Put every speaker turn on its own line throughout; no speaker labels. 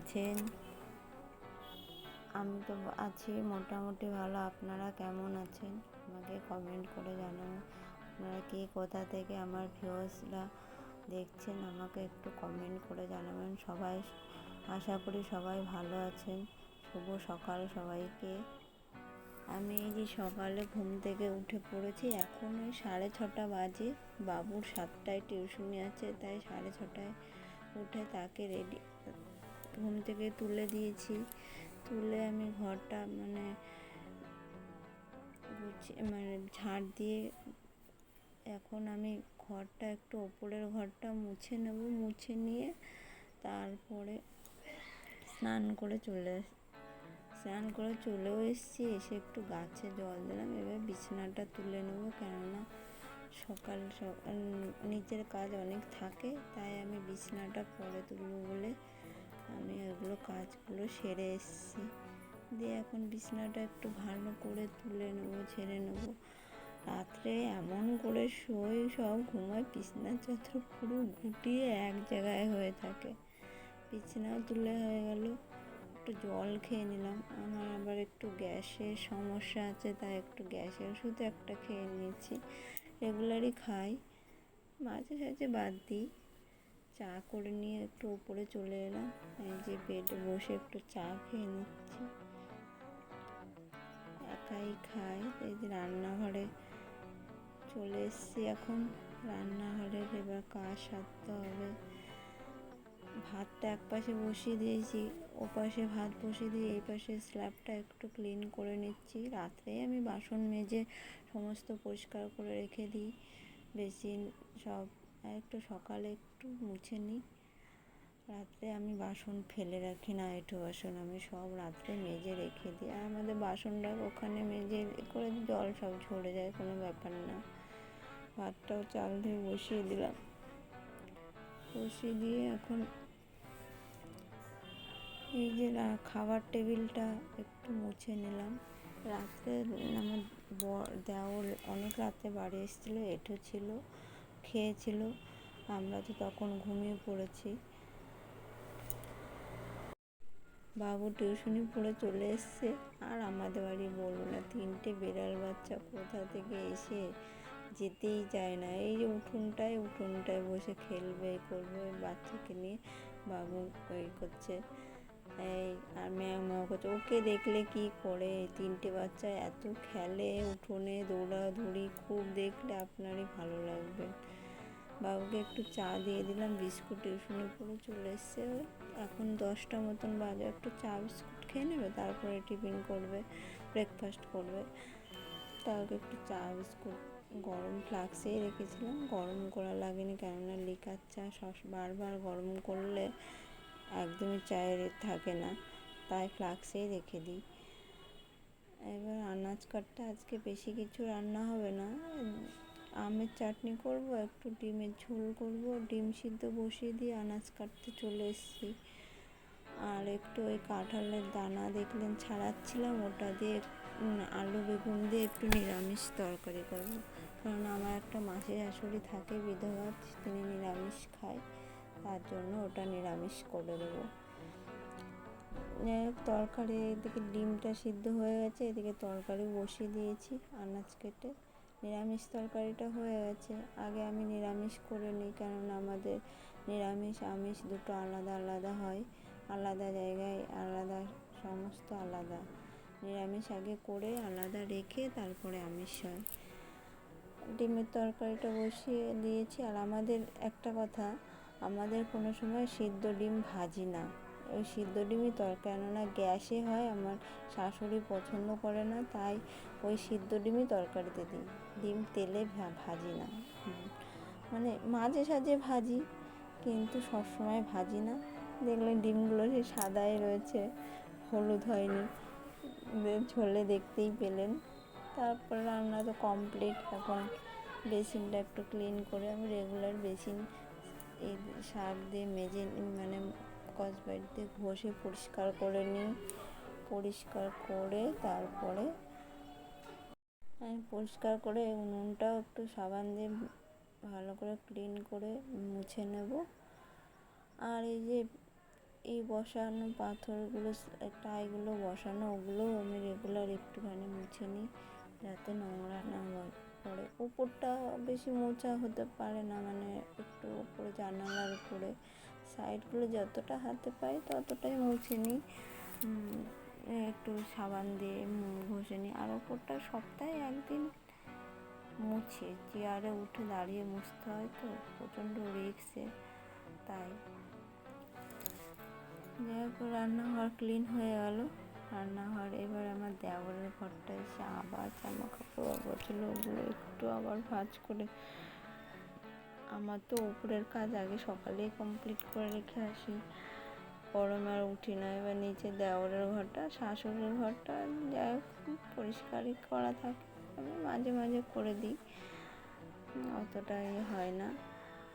আছেন? আমি তো আছি মোটামুটি ভালো। আপনারা কেমন আছেন আমাকে কমেন্ট করে জানাবেন। আপনারা কে কোথা থেকে আমার ভিউয়ার্সরা দেখছেন আমাকে একটু কমেন্ট করে জানাবেন। সবাই আশা করি সবাই ভালো আছেন। শুভ সকাল সবাইকে। আমি এই যে সকালে ঘুম থেকে উঠে পড়েছি, এখন ওই 6:30 বাজে। বাবুর 7টায় টিউশনি আছে, তাই 6:30টায় উঠে তাকে ঘুম থেকে তুলে দিয়েছি। তুলে আমি ঘরটা ঝাড় দিয়ে এখন আমি ঘরটা একটু ওপরের ঘরটা মুছে নেব। মুছে নিয়ে তারপরে স্নান করে চলেও এসেছি। এসে একটু গাছে জল দিলাম। এবার বিছানাটা তুলে নেব, কেননা সকাল নিচের কাজ অনেক থাকে, তাই আমি বিছানাটা পরে তুলব বলে আমি ওগুলো কাজগুলো সেরে এসেছি। দিয়ে এখন বিছানাটা একটু ভালো করে তুলে নেবো, ঝেড়ে নেবো। রাত্রে এমন করে শোই, সব ঘুমায়, বিছানার চাদর পুরো গুটিয়ে এক জায়গায় হয়ে থাকে। বিছানাও তুলে হয়ে গেল, একটু জল খেয়ে নিলাম। আমার আবার একটু গ্যাসের সমস্যা আছে, তাই একটু গ্যাসের ওষুধ একটা খেয়ে নিয়েছি। রেগুলারই খাই, মাঝে সাঝে বাদ দিই। চা করে নিয়ে একটু উপরে চলে এলাম। এই যে বেডে বসে একটু চা খেয়ে নিচ্ছি, একাই খাই। এই যে রান্নাঘরে চলে এসেছি। এখন রান্নাঘরের এবার কাজ সারতে হবে। ভাতটা এক পাশে বসিয়ে দিয়েছি, ও পাশে ভাত বসিয়ে দিয়ে এই পাশে স্ল্যাবটা একটু ক্লিন করে নিচ্ছি। রাত্রেই আমি বাসন মেজে সমস্ত পরিষ্কার করে রেখে দিই, বেসিন সব। একটু সকালে একটু মুছে নিই। রাত্রে আমি বাসন ফেলে রাখি না, এঁঠো বাসন আমি সব রাত্রে মেজে রেখে দিই। আর আমাদের বাসনটা ওখানে মেজে করে জল সব ঝরে যায়, কোনো ব্যাপার না। ভাতটাও চাল ধুয়ে বসিয়ে দিলাম। বসিয়ে দিয়ে এখন এই যে খাবার টেবিলটা একটু মুছে নিলাম। রাত্রে আমার দেওর অনেক রাতে বাড়ি এসেছিলো, এঁঠো ছিল, খেয়েছিল। আমরা তো তখন ঘুমিয়ে পড়েছি। বাবু টিউশনি পড়ে চলে এসছে। আর আমাদের বাড়ি বলবো না, 3টে বেড়াল বাচ্চা কোথা থেকে এসে যেতেই চায় না। এই যে উঠোনটায় বসে খেলবে করবে, বাচ্চাকে নিয়ে বাবু ওই করছে, এই আর ম্যাও ম্যাও করছে। ওকে দেখলে কি করে, 3টে বাচ্চা এত খেলে উঠোনে, দৌড়াদৌড়ি খুব, দেখলে আপনারই ভালো লাগবে। বাবুকে একটু চা দিয়ে দিলাম, বিস্কুট টিউশনি পড়ে চলে এসছে। এখন 10টা মতন বাজে, একটু চা বিস্কুট খেয়ে নেবে, তারপরে টিফিন করবে, ব্রেকফাস্ট করবে। তাকে একটু চা বিস্কুট গরম ফ্লাক্সেই রেখেছিলাম, গরম করা লাগেনি, কেননা লিকার চা বারবার গরম করলে একদমই চায়ের থাকে না, তাই ফ্লাক্সেই রেখে দিই। এবার আনাজ কাটতে আজকে বেশি কিছু রান্না হবে না। আমের চাটনি করব, একটু ডিমের ঝোল করব, ডিম সিদ্ধ বসিয়ে দিয়ে আনাজ কাটতে চলে এসেছি। আর একটু ওই কাঁঠালের দানা দেখলেন ছাড়াচ্ছিলাম, ওটা দিয়ে আলু বেগুন দিয়ে একটু নিরামিষ তরকারি করব। কারণ আমার একটা মাসি শাশুড়ি থাকে বিধবা, তিনি নিরামিষ খায়, তার জন্য ওটা নিরামিষ করে দেবো। তরকারি এদিকে ডিমটা সিদ্ধ হয়ে গেছে, এদিকে তরকারি বসিয়ে দিয়েছি আনাজ কেটে। নিরামিষ তরকারিটা হয়ে গেছে, আগে আমি নিরামিষ করে নিই, কেননা আমাদের নিরামিষ আমিষ দুটো আলাদা আলাদা হয়, আলাদা জায়গায় আলাদা, সমস্ত আলাদা। নিরামিষ আগে করে আলাদা রেখে তারপরে আমিষ হয়। ডিমের তরকারিটা বসিয়ে দিয়েছি। আর আমাদের একটা কথা, আমাদের কোনো সময় সিদ্ধ ডিম ভাজি না, ওই সিদ্ধ ডিমই কেননা গ্যাসে হয়, আমার শাশুড়ি পছন্দ করে না, তাই ওই সিদ্ধ ডিমই তরকারিতে দিই। ডিম তেলে ভাজি না, মাঝে সাঝে ভাজি, কিন্তু সবসময় ভাজি না। দেখলেন ডিমগুলো সে সাদাই রয়েছে, হলুদ হয়নি, ঝোলে দেখতেই পেলেন। তারপর রান্না তো কমপ্লিট। এখন বেসিনটা একটু ক্লিন করে, আমি রেগুলার বেসিন এই সার্ফ দিয়ে মেজে স্কচব্রাইট দিয়ে ঘষে পরিষ্কার করে নিই। পরিষ্কার করে তারপরে আমি পরিষ্কার করে উনুনটাও একটু সাবান দিয়ে ভালো করে ক্লিন করে মুছে নেব। আর এই যে এই বসানো পাথরগুলো টাইগুলো বসানো, ওগুলো আমি রেগুলার একটুখানি মুছে নিই যাতে নোংরা না পড়ে। উপরটা বেশি মোছা হতে পারে না, মানে একটু উপরে জানালার উপরে সাইডগুলো যতটা হাতে পাই ততটাই মুছে নিই, একটু সাবান দিয়ে ঘষে নিই। আর ওপরটা সপ্তাহে একদিন মুছি, চেয়ারে উঠে দাঁড়িয়ে মুছতে হয় তো, প্রচণ্ড রিস্কের, তাই। যাই হোক, রান্নাঘর ক্লিন হয়ে গেল। রান্নাঘর এবার আমার দেওরের ঘরটা এসে আবার জামা কাপড় অগোছালো, ওগুলো একটু আবার ভাঁজ করে, আমার তো উপরের কাজ আগে সকালেই কমপ্লিট করে রেখে আসি, গরমে আর উঠি না। এবার নিচে দেওরের ঘরটা, শাশুড়ির ঘরটা যাই হোক পরিষ্কারই করা থাকে, আমি মাঝে মাঝে করে দিই, অতটাই হয় না।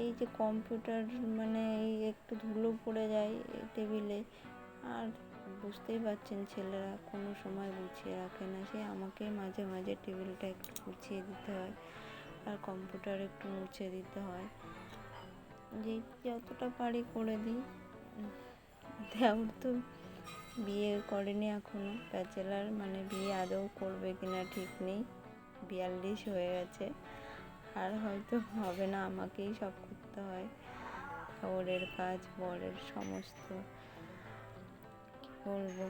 এই যে কম্পিউটার, মানে এই একটু ধুলো পড়ে যায় টেবিলে, আর বুঝতেই পারছেন ছেলেরা কোনো সময় গুছিয়ে রাখে না, সে আমাকে মাঝে মাঝে টেবিলটা একটু গুছিয়ে দিতে হয় আর কম্পিউটার একটু মুছে দিতে হয়, যে যতটা পারি করে দিই। দেওর তো বিয়ে করেনি এখনো, ব্যাচেলার, মানে বিয়ে আদৌ করবে কিনা ঠিক নেই, 42 হয়ে গেছে, আর হয়তো হবে না, আমাকেই সব করতে হয়, ওরের কাজ বরের সমস্ত। বলবো,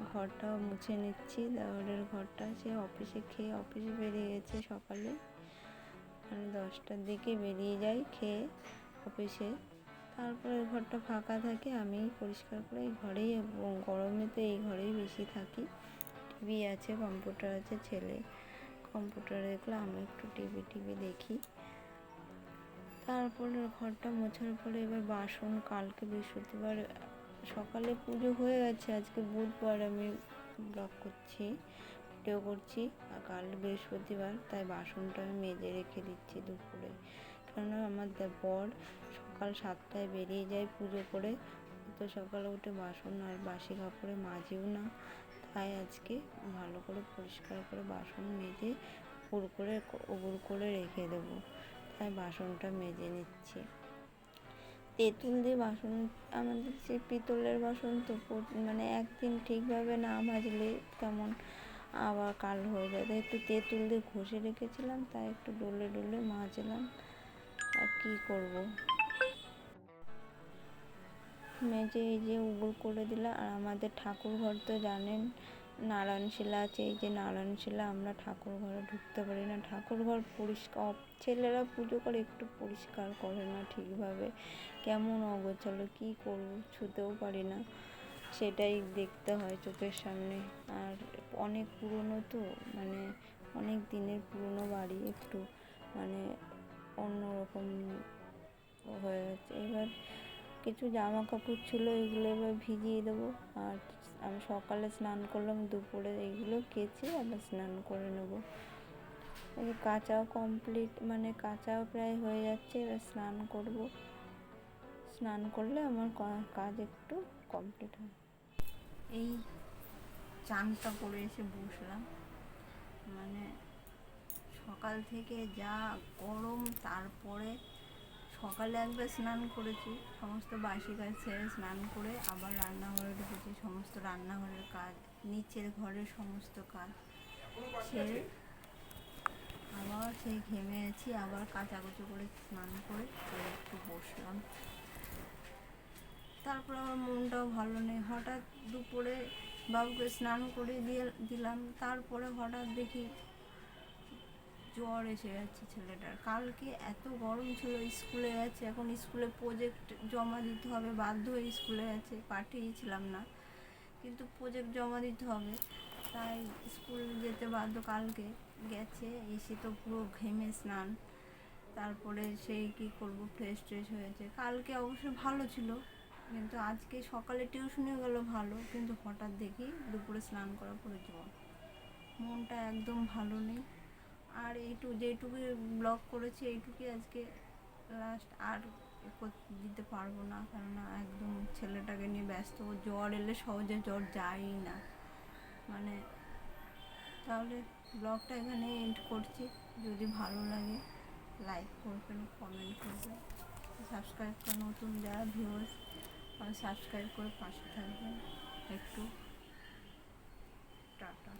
ঘরটাও মুছে নিচ্ছি, দেওরের ঘরটা। সে অফিসে খেয়ে অফিসে বেরিয়ে গেছে সকালে, মানে 10টার দিকে বেরিয়ে যাই খেয়ে অফিসে, তারপরে ঘরটা ফাঁকা থাকে, আমি পরিষ্কার করে এই ঘরেই, গরমে তো এই ঘরেই বেশি থাকি। টিভি আছে, কম্পিউটার আছে, ছেলে কম্পিউটারে দেখলে আমি একটু টিভি দেখি। তারপরে ঘরটা মোছার পরে এবার বাসন, কালকে বৃহস্পতিবার সকালে পুজো হয়ে গেছে, আজকে বুধবার আমি ব্লগ করছি, ভিডিও করছি, আর কাল বৃহস্পতিবার, তাই বাসনটা আমি মেজে রেখে দিচ্ছি দুপুরে, কেননা আমার বর সকাল 7টায় বেরিয়ে যায় পুজো করে, তো সকালে উঠে বাসন আর বাসি কাপড়ে মাজিও না, তাই আজকে ভালো করে পরিষ্কার করে বাসন মেজে উবুড় করে রেখে দেবো, তাই বাসনটা মেজে নিচ্ছি। তেঁতুল দিয়ে বাসন, আমাদের যে পিতলের বাসন তো, মানে একদিন ঠিকভাবে না মাজলে কেমন আবার কালো হয়ে যায়, তাই একটু তেঁতুল দিয়ে ঘষে রেখেছিলাম, তাই একটু ডলে মাজলাম, আর কী করবো, মেজে এই যে উবুড় করে দিলাম। আর আমাদের ঠাকুর ঘর তো জানেন নারায়ণশিলা আছে, এই যে নারায়ণশিলা, আমরা ঠাকুর ঘরে ঢুকতে পারি না, ঠাকুর ঘর পরিষ্কার, ছেলেরা পুজো করে একটু পরিষ্কার করে না ঠিকভাবে, কেমন অগোছালো, কী করবো, ছুতেও পারি না, সেটাই দেখতে হয় চোখের সামনে। আর অনেক পুরনো তো, মানে অনেক দিনের পুরনো বাড়ি, একটু মানে অন্যরকম হয়ে গেছে। এবার কিছু জামা কাপড় ছিল, এগুলো এবার ভিজিয়ে দেবো, আর আমি সকালে স্নান করলাম, দুপুরে এইগুলো কেচে আবার স্নান করে নেবো। এই কাচাও কমপ্লিট, মানে কাচাও প্রায় হয়ে যাচ্ছে, এবার স্নান করব, স্নান করলে আমার কাজ একটু কমপ্লিট হয়। এই চানটা করে এসে বসলাম, মানে সকাল থেকে যা গরম, তারপরে সকালে একবার স্নান করেছি, সমস্ত বাসি কাজ সেরে স্নান করে আবার রান্নাঘরে ঢুকেছি, সমস্ত রান্নাঘরের কাজ, নিচের ঘরের সমস্ত কাজ সেরে আবার সেই ঘেমে আছি, আবার কাচাকুচি করে স্নান করে একটু বসলাম। তারপর আমার মনটাও ভালো নেই, হঠাৎ দুপুরে বাবুকে স্নান করে দিলাম, তারপরে হঠাৎ দেখি জ্বর এসে যাচ্ছে ছেলেটার। কালকে এত গরম ছিল, স্কুলে গেছে, এখন স্কুলে প্রজেক্ট জমা দিতে হবে, বাধ্য হয়ে স্কুলে গেছে, পাঠিয়েছিলাম না, কিন্তু প্রজেক্ট জমা দিতে হবে, তাই স্কুল যেতে বাধ্য। কালকে গেছে, এসে তো পুরো ঘেমে স্নান, তারপরে সেই কী করবো, ফ্রেশ হয়েছে। কালকে অবশ্য ভালো ছিল, কিন্তু আজকে সকালে টিউশনে গেল ভালো, কিন্তু হঠাৎ দেখি দুপুরে স্নান করার পরে জ্বর, মনটা একদম ভালো নেই। আর যেটুকু ব্লগ করেছি এইটুকুই আজকে লাস্ট, আর দিতে পারবো না, কেননা একদম ছেলেটাকে নিয়ে ব্যস্ত, জ্বর এলে সহজে জ্বর যায়ই না, মানে। তাহলে ব্লগটা এখানে এন্ড করছি, যদি ভালো লাগে লাইক করবেন, কমেন্ট করবেন, সাবস্ক্রাইব করে নতুন যারা ভিউয়ার্স আর সাবস্ক্রাইব করে পাশে থাকবেন একটু। টাটা।